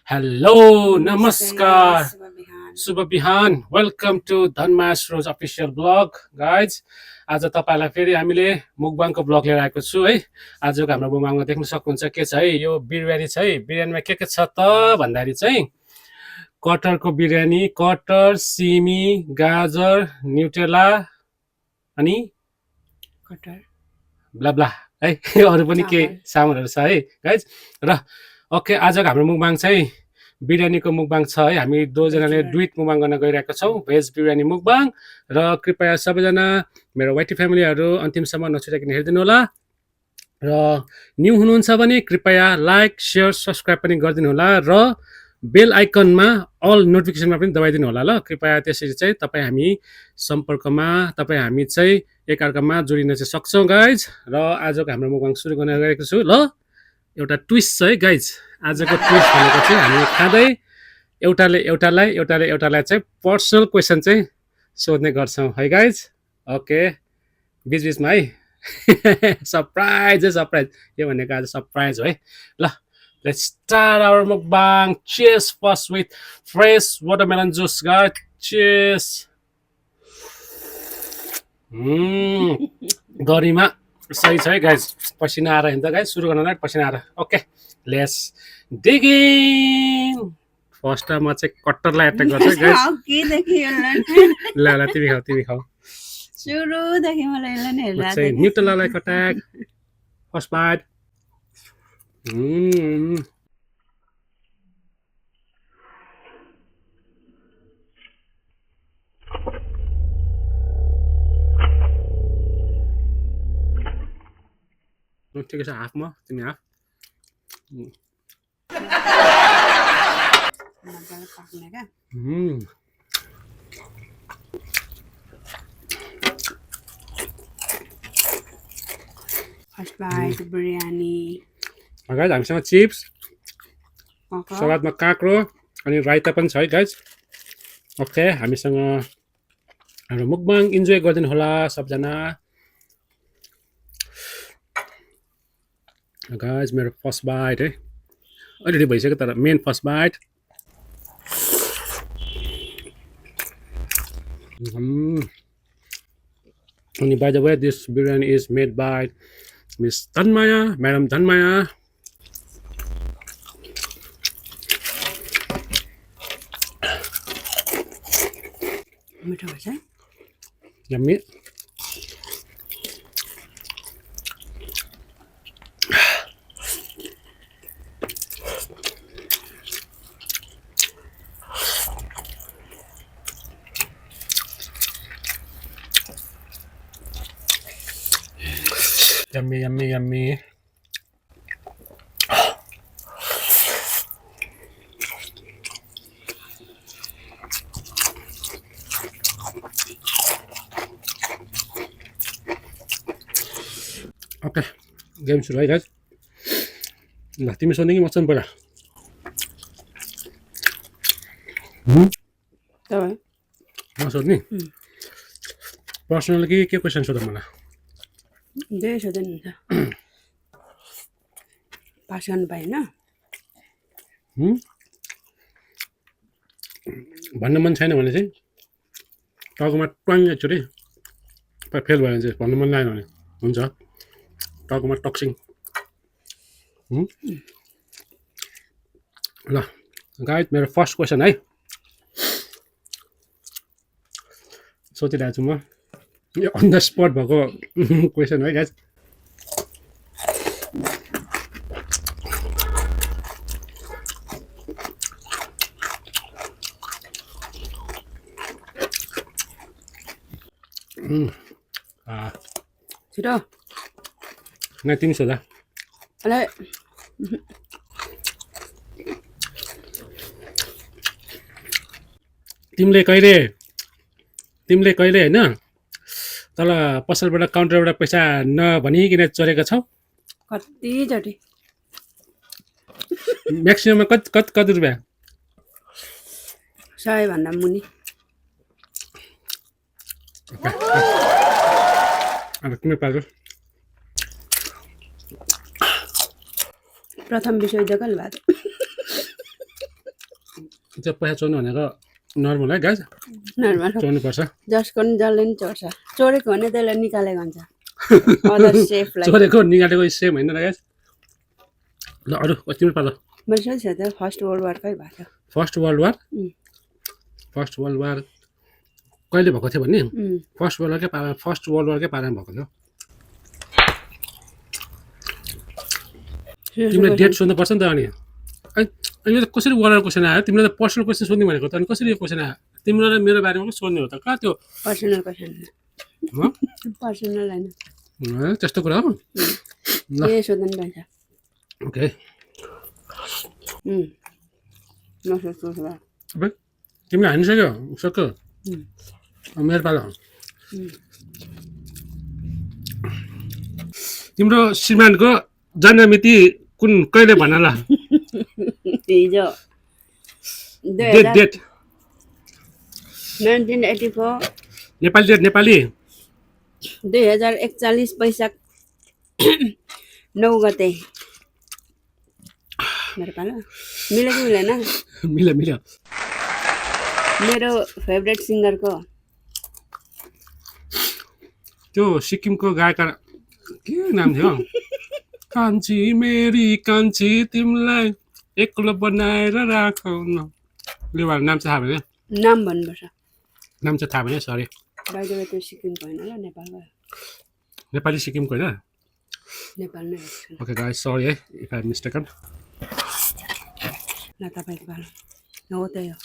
Hello नमस्ते नमस्कार शुभ बिहान शुभ बिहान वेलकम टु धनमास रोज अफिसियल ब्लग गाइज आज तपाईँलाई फेरि हामीले मुकबाङको ब्लग लिएर आएको छु है आजको हाम्रो मुकबाङमा देख्न सक्नुहुन्छ के छ है यो बिरयानी छ है बिरयानीमा के छ त भन्दाखेरि चाहिँ कटरको बिरयानी कटर सिमी गाजर न्युटेला अनि कटर ब्ला ब्ला है अरू पनि के चामल सामानहरू छ है गाइज र ओके आजको हाम्रो मुकबाङ चाहिँ बिरयानीको मुकबाङ छ है हामी दुईजनाले भेजिटेबल दुईट मुकबाङ गर्न गइरहेका छौँ भेज बिरयानी मुकबाङ र कृपया सबैजना मेरो वाइटी फ्यामिलीहरू अन्तिमसम्म नछुटाइकन हेरिदिनु होला र न्यू हुनुहुन्छ भने कृपया लाइक सेयर सब्सक्राइब पनि गरिदिनु होला र बेल आइकनमा अल नोटिफिकेसनमा पनि दबाइदिनु होला ल कृपया त्यसरी चाहिँ तपाईँ हामी सम्पर्कमा तपाईँ हामी चाहिँ एकअर्कामा जोडिन चाहिँ सक्छौँ गाइज र आजको हाम्रो मुकबाङ सुरु गर्न गएको छु ल एउटा ट्विस्ट छ है गाइज आजको ट्विस्ट भनेको चाहिँ हामी खाँदै एउटालाई चाहिँ पर्सनल क्वेसन चाहिँ सोध्ने गर्छौँ है गाइज ओके बिचबिचमा है सरप्राइज है सरप्राइज यो भनेको आज सरप्राइज हो है ल let's start our mukbang cheers first with fresh watermelon juice guys cheers Garima सही छ है गाइज पसिना आएर हिँड्दा गाइज सुरु गर्न पसिना आएर ओके लेट्स डिगिङ फर्स्टमा म चाहिँ कट्टरलाई एट्याक गर्छु गाइज अघिदेखि ल ल तिमी खाऊ सुरुदेखि मलाई यसलाई नै म हेरिरहेको चाहिँ थिएँ। न्युट्रेलालाई एट्याक फर्स्ट बाइट ठिकै छ हाफमा तिमी हाफ मजाले पाक्ने क्या फर्स्ट बाइट बिरयानी गाइज हामीसँग चिप्स कक सलादमा काँक्रो अनि राइता पनि छ है गाइज ओके हामीसँग हाम्रो मुकबाङ इन्जोय गरिदिनु होला सबजना गाइज मेरो फर्स्ट बाइट है अलरेडी भइसक्यो तर मेन फर्स्ट बाइट अनि by the way this biryani is made by miss Dhanmaya madam Dhanmaya मिठो भएछ है यम्मी यम्मी ओके गेम सुरु है गाइज ल तिमी सोध्ने कि म सोध्नु पहिला तपाईँ म सोध्ने पर्सनल के क्वेसन सोध मलाई जे सोध्यो नि हुन्छ पास गर्नु पाएन भन्न मन छैन भने चाहिँ टाउकोमा ट्वाङ एकचोटि फेल भयो भने चाहिँ भन्नु मन लागेन भने हुन्छ टाउकोमा टक्सिङ ल गाइड मेरो फर्स्ट क्वेसन है सोचिरहेको छु म यो अन द स्पट भएको क्वेसन है गाइज छिटो न तिमी सोधा अहिले तिमीले कहिले होइन तल पसलबाट काउन्टरबाट पैसा नभनिकन चोरेको छौ कतिचोटि म्याक्सिमममा कति रुपियाँ 100 भन्दा मुनि अब तिमी पाएको प्रथम विश्वयुद्धको भएको त्यो पैसा चोर्नु भनेको नर्मल है गाइज नर्मल चोर्नुपर्छ जसको नि जसले नि चोर्छ चोरेको भने त्यसलाई निकालेको हुन्छ अदर सेफलाई चोरेको निकालेको सेम होइन र गाइज ल अरू तिम्रो पालो मैले सोचेको थिएँ फर्स्ट वर्ल्ड वारकै भएको थियो first world war first world war कहिले भएको थियो भने फर्स्ट वर्ल्ड वारकै पारामा भएको थियो तिमीले डेट सोध्नुपर्छ नि त अनि यो त कसरी वार क्वेसन आयो तिमीले त पर्सनल क्वेसन सोध्ने भनेको त अनि कसरी यो क्वेसन आयो तिम्रो र मेरो बारेमा पनि सोध्ने हो त कहाँ त्यो पर्सनल क्वेसन पर्सनल होइन त्यस्तो कुरा हो ए सोध्नु रहेछ ओके नसोच्नु अब तिमीले हानिसक्यो सक्यो मेरो पालो तिम्रो श्रीमानको जन्ममिति कुन कहिले भन ल हिजो date date 1984 Nepali date Nepali 2041 वैशाख 9 गते मेरो पालो मिल्यो कि मिलेन मिल्यो मिल्यो मेरो फेभरेट सिङ्गरको त्यो सिक्किमको गायक के नाम थियो कान्छी मेरी कान्छी तिमीलाई एक्लो बनाएर राखौ न यो भएर नाम चाहिँ थाहा भएन नाम भन्नुपर्छ नाम चाहिँ थाहा भएन सरी बाहिर त्यो सिक्किमको होइन ल नेपालको नेपाली सिक्किमको होइन नेपाल नै ओके गाइस सरी है इफ आई मिस्टेकन ल तपाईँको पालो हो त्यही हो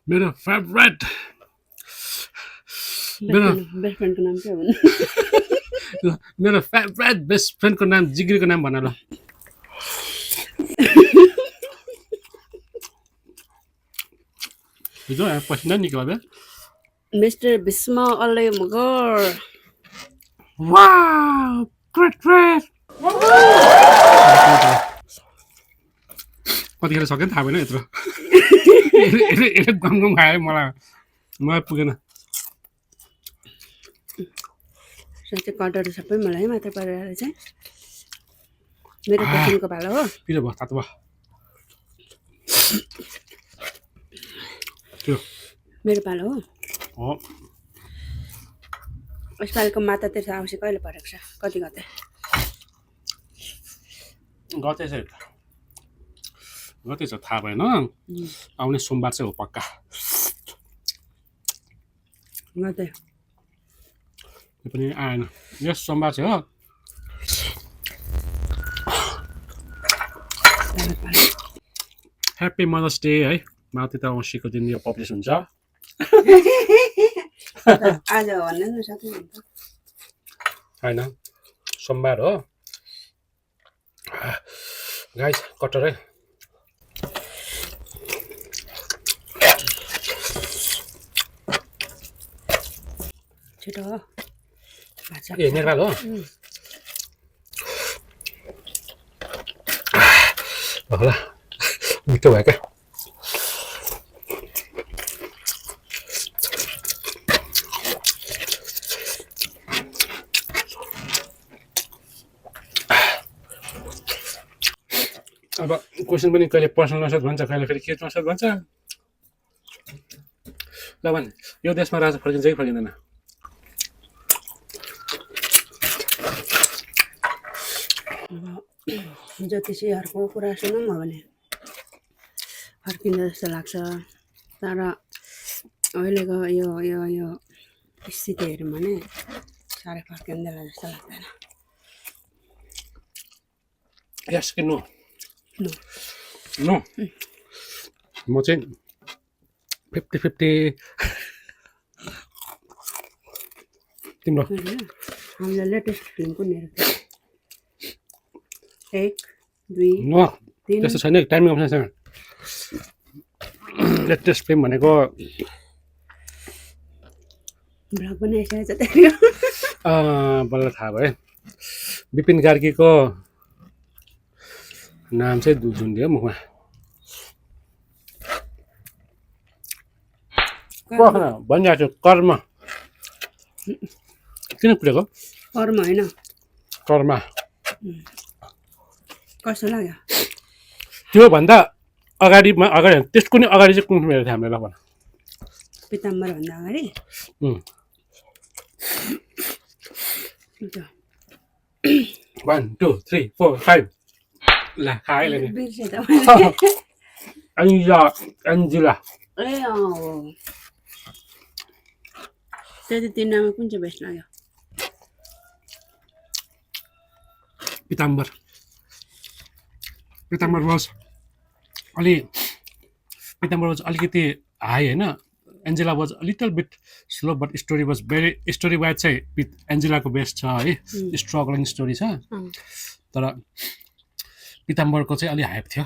मेरो फेभरेट बेस्ट फ्रेन्डको नाम के हो भन्नु मेरो फेभरेट बेस्ट फ्रेन्डको नाम जिग्रीको नाम भन ल हिजो पसिना निक्ल्यो बे मिस्टर भीष्म अल्लै मगर वाउ ग्रेट ग्रेट कतिखेर सक्यो नि थाहा भएन यत्रो गम गम खायो मलाई पुगेन साँच्चै कटहरू सबै मलाई मात्र परेर चाहिँ मेरो पसन्दको पालो हो पिरो भयो तातो भयो त्यो मेरो पालो हो हो यसपालिको माता तेर्सा औँसी कहिले परेको छ कति गते गते छ थाहा भएन आउने सोमबार चाहिँ हो पक्का गते त्यो पनि आएन यस सोमबार चाहिँ हो ह्याप्पी मदर्स डे है माथि त औँसीको दिन यो पब्लिस हुन्छ आज हो भन्नु न सक्नुहुन्छ होइन सोमबार हो गाइस कटर है छिटो हो ए नेपाल हो होला मिठो भयो क्या अब क्वेसन पनि कहिले पर्सनल नसोध भन्छ कहिले फेरि के नसोध भन्छ ल भने यो देशमा राजा फर्किन्छ कि फर्किँदैन ज्योतिषीहरूको कुरा सुनौँ हो भने फर्किन्छ जस्तो लाग्छ तर अहिलेको यो यो यो स्थिति हेऱ्यौँ भने साह्रै फर्किँदैन जस्तो लाग्दैन यस कि नो नो नो म चाहिँ 50-50 तिम्रो हामीले लेटेस्ट फिल्म कुन हेरेको थियौँ 1 2 नो त्यस्तो छैन टाइमिङ अप्सन छैन लेटेस्ट फिल्म भनेको ब्लग पनि आइसकेको छ त्यहाँनिर बल्ल थाहा भयो विपिन कार्कीको नाम चाहिँ झुन्डियो मुखमा भनिरहेको छु कर्म किन कुरेको कर्म होइन कर्म कस्तो लाग्यो त्योभन्दा अगाडि त्यसको नि अगाडि चाहिँ कुन मेरो थियो हाम्रो ल भन पिताम्बर भन्दा अगाडि उम्, त्यो 1 2 3 4 5 ल खाएले नि बिर्सेँ त मैले। एन्जिला ए हो त्यति तिनीमा कुन चाहिँ बेस्ट लाग्यो पिताम्बर वाज अलिकति हाई होइन Angela was little beet slow but story was story wise चाहिँ एन्जेलाको बेस्ट छ है स्ट्रगलिङ स्टोरी छ तर पिताम्बरको चाहिँ अलि हाइप थियो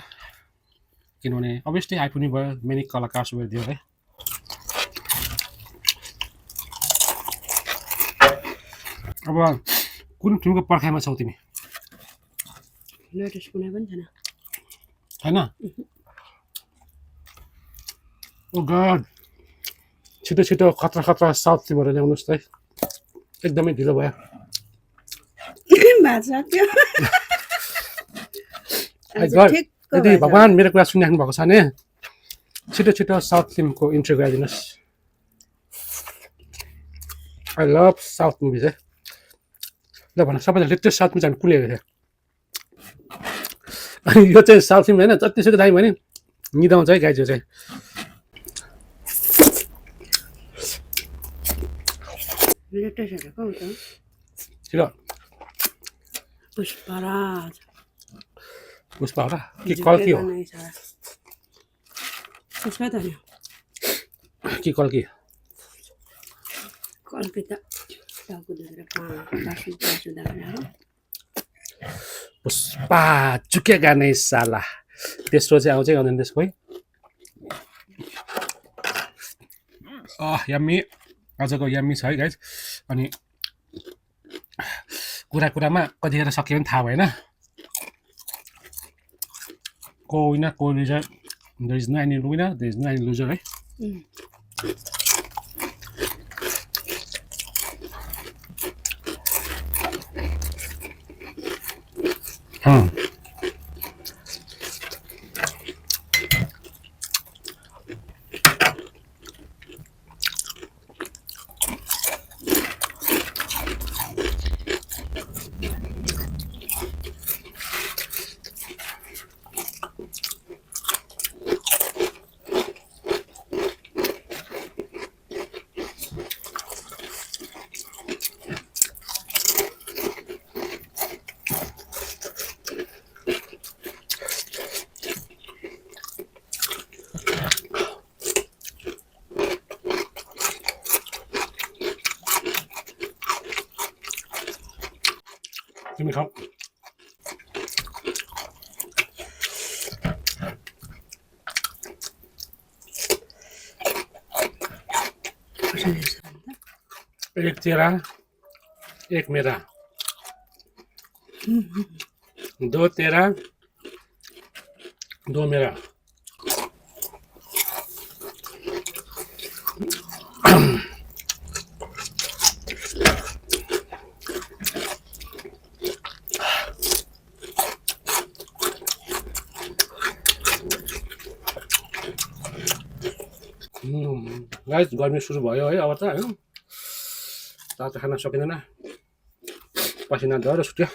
किनभने अभियसली हाइप हुने भयो मेनी कलाकार थियो है अब कुन फिल्मको पर्खाइमा छौ तिमी लेटेस्ट कुनै पनि छैन होइन ओ गड छिटो छिटो खतरा साउथ फिल्महरू ल्याउनुहोस् त है एकदमै ढिलो भयो भात सक्यो आज God, ठिक्क यदि भएछ। भगवान् मेरो कुरा सुनिराख्नु भएको छ भने छिटो छिटो साउथ फिल्मको इन्ट्रो गराइदिनुहोस् आई लभ साउथ मुभी चाहिँ ल भन सबैजना लेटेस्ट साउथ मुभी कुन हेरेको थियो अनि यो चाहिँ साउथ फिल्म होइन जतिसुकै दामी भने निदाउँछ है गाइज यो चाहिँ लेटेस्ट हेरेको हो त छिटो पुष्पराज पुष्पा होला कि कल्की हो पुष्पा त होइन कि कल्की कल्की त टाउको दुखेर पुष्पा चुकेगा नै साला तेस्रो चाहिँ आउँछ आउँदैन त्यसको है यम्मी आजको यम्मी छ है गाइज अनि कुरामा कतिखेर सक्यो पनि थाहा भएन को विनर को loser there is no any winner there is no any loser है तिमी खाऊ एक तेरा एक मेरा दो तेरा दो मेरा गाइस गर्मी सुरु भयो है अब त हैन तातो खान सकिँदैन पसिना डर छुट्यो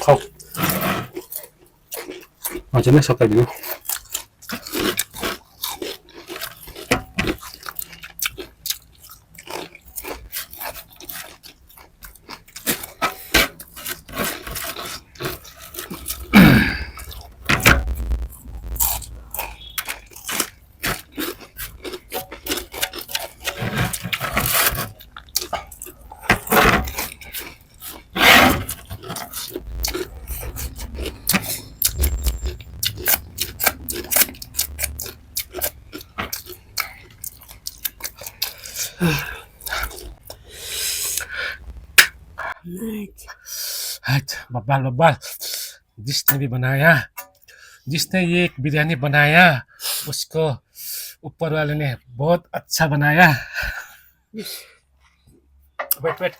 खाऊ अझै नै सकाइदिनु नाइस। हट बब्बाल बब्बाल जिसने भी बनाया जिसने ये बिरयानी बनाया उसको ऊपर वाले ने बहुत अच्छा बनाया वेट वेट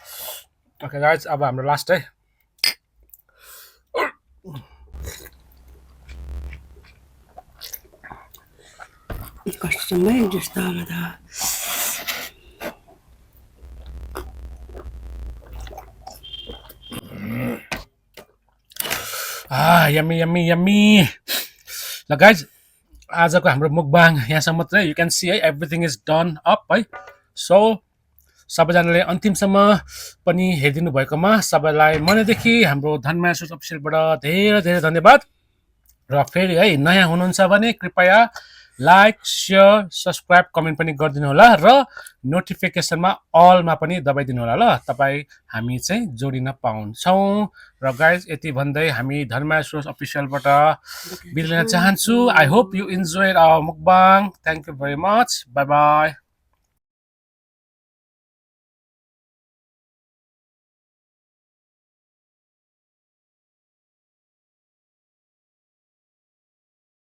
ओके गाइस अब हाम्रो लास्ट है कस्तमै जस्तो अब त यम्मी यम्मी यम्मी ल गाइज आजको हाम्रो मुकबाङ यहाँसम्म मात्रै यु क्यान सी है एभ्रिथिङ इज डन अप है सो सबैजनाले अन्तिमसम्म पनि हेरिदिनु भएकोमा सबैलाई मनैदेखि हाम्रो धनमाया सोच अफिसियलबाट धेरै धेरै धन्यवाद र फेरि है नयाँ हुनुहुन्छ भने कृपया लाइक सेयर सब्सक्राइब कमेन्ट पनि गरिदिनु होला र नोटिफिकेसनमा अलमा पनि दबाइदिनु होला ल तपाईँ हामी चाहिँ जोडिन पाउँछौँ र गाइज यति भन्दै हामी धनमाया सोच अफिसियलबाट बिदा लिन चाहन्छु I hope you enjoy our mukbang thank you very much bye by